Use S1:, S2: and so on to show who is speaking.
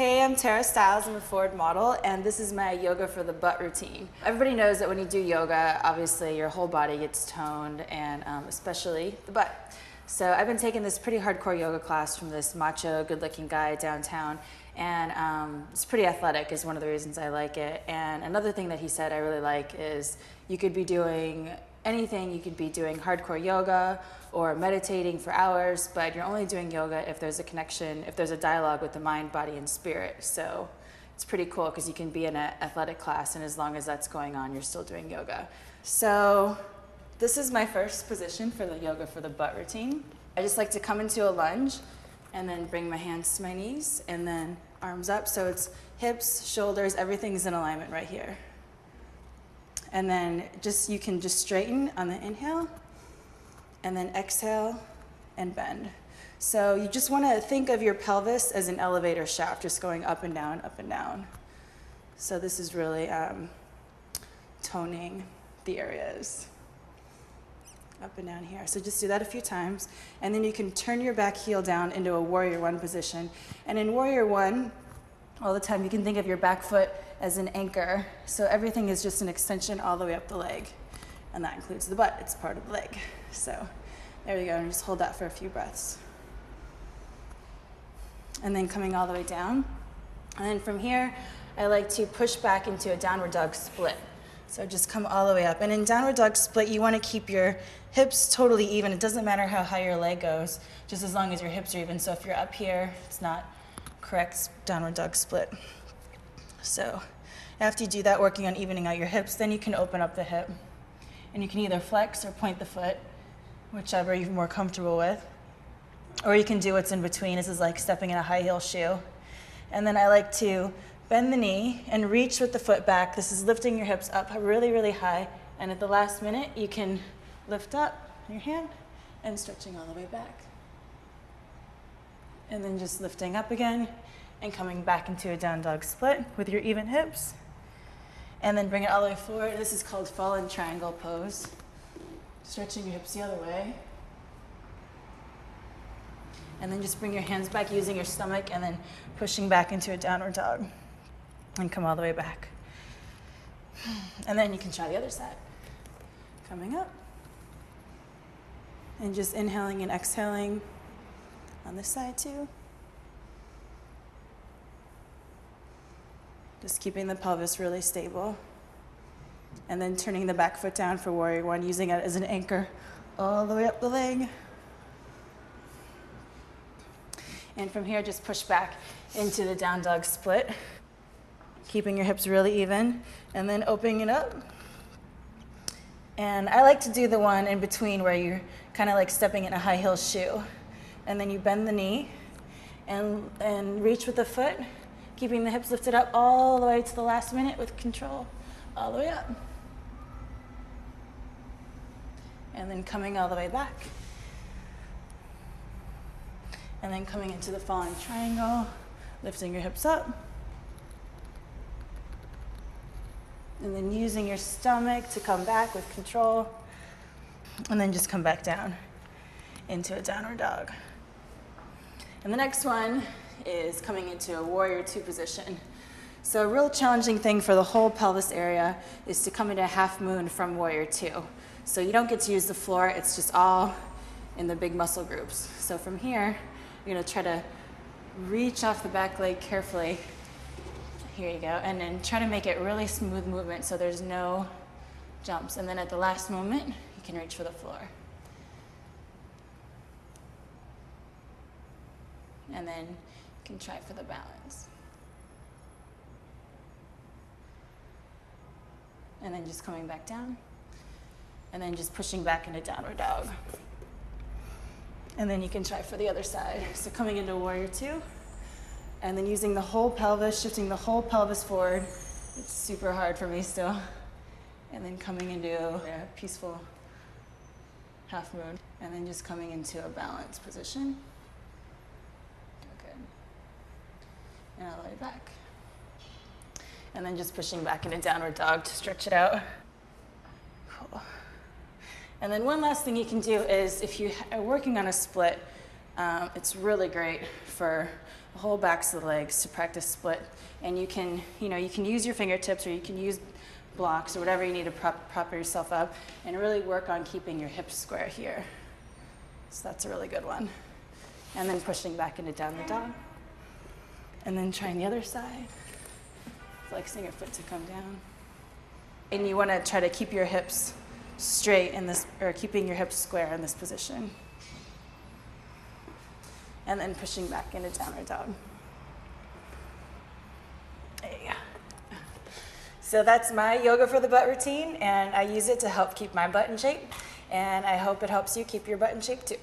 S1: Hey, I'm Tara Stiles. I'm a Ford model, and this is my yoga for the butt routine. Everybody knows that when you do yoga, obviously your whole body gets toned, and especially the butt. So I've been taking this pretty hardcore yoga class from this macho, good-looking guy downtown, and it's pretty athletic is one of the reasons I like it. And another thing that he said I really like is you could be doing anything. You could be doing hardcore yoga or meditating for hours, but you're only doing yoga if there's a connection, if there's a dialogue with the mind, body, and spirit. So it's pretty cool because you can be in an athletic class, and as long as that's going on, you're still doing yoga. So this is my first position for the yoga for the butt routine. I just like to come into a lunge and then bring my hands to my knees and then arms up. So it's hips, shoulders, everything's in alignment right here. And then you can just straighten on the inhale and then exhale and bend. So you just want to think of your pelvis as an elevator shaft, just going up and down, up and down. So this is really toning the areas up and down here. So just do that a few times. And then you can turn your back heel down into a warrior one position. And in warrior one, all the time, you can think of your back foot as an anchor. So everything is just an extension all the way up the leg. And that includes the butt, it's part of the leg. So there we go, and just hold that for a few breaths. And then coming all the way down. And then from here, I like to push back into a downward dog split. So just come all the way up. And in downward dog split, you want to keep your hips totally even. It doesn't matter how high your leg goes, just as long as your hips are even. So if you're up here, it's not correct downward dog split. So after you do that, working on evening out your hips, then you can open up the hip. And you can either flex or point the foot, whichever you're more comfortable with. Or you can do what's in between. This is like stepping in a high heel shoe. And then I like to bend the knee and reach with the foot back. This is lifting your hips up really, really high. And at the last minute, you can lift up your hand and stretching all the way back. And then just lifting up again and coming back into a down dog split with your even hips. And then bring it all the way forward. This is called fallen triangle pose. Stretching your hips the other way. And then just bring your hands back using your stomach and then pushing back into a downward dog. And come all the way back. And then you can try the other side. Coming up. And just inhaling and exhaling on this side too. Just keeping the pelvis really stable. And then turning the back foot down for warrior one, using it as an anchor all the way up the leg. And from here, just push back into the down dog split, keeping your hips really even, and then opening it up. And I like to do the one in between where you're kind of like stepping in a high heel shoe. And then you bend the knee and reach with the foot, keeping the hips lifted up all the way to the last minute with control, all the way up. And then coming all the way back. And then coming into the falling triangle, lifting your hips up. And then using your stomach to come back with control. And then just come back down into a downward dog. And the next one is coming into a warrior two position. So a real challenging thing for the whole pelvis area is to come into a half moon from warrior two. So you don't get to use the floor, it's just all in the big muscle groups. So from here, you're gonna try to reach off the back leg carefully. Here you go, and then try to make it really smooth movement so there's no jumps. And then at the last moment, you can reach for the floor. And then you can try for the balance. And then just coming back down. And then just pushing back into downward dog. And then you can try for the other side. So coming into warrior two. And then using the whole pelvis, shifting the whole pelvis forward. It's super hard for me still. And then coming into a peaceful half moon. And then just coming into a balanced position. And all the way back. And then just pushing back into downward dog to stretch it out. Cool. And then one last thing you can do is if you are working on a split, It's really great for the whole backs of the legs to practice split. And you can use your fingertips or you can use blocks or whatever you need to prop yourself up and really work on keeping your hips square here. So that's a really good one. And then pushing back into down the dog. And then trying the other side. Flexing your foot to come down. And you want to try to keep your hips straight in this, or keeping your hips square in this position. And then pushing back into downward dog. There you go. So that's my yoga for the butt routine, and I use it to help keep my butt in shape, and I hope it helps you keep your butt in shape too.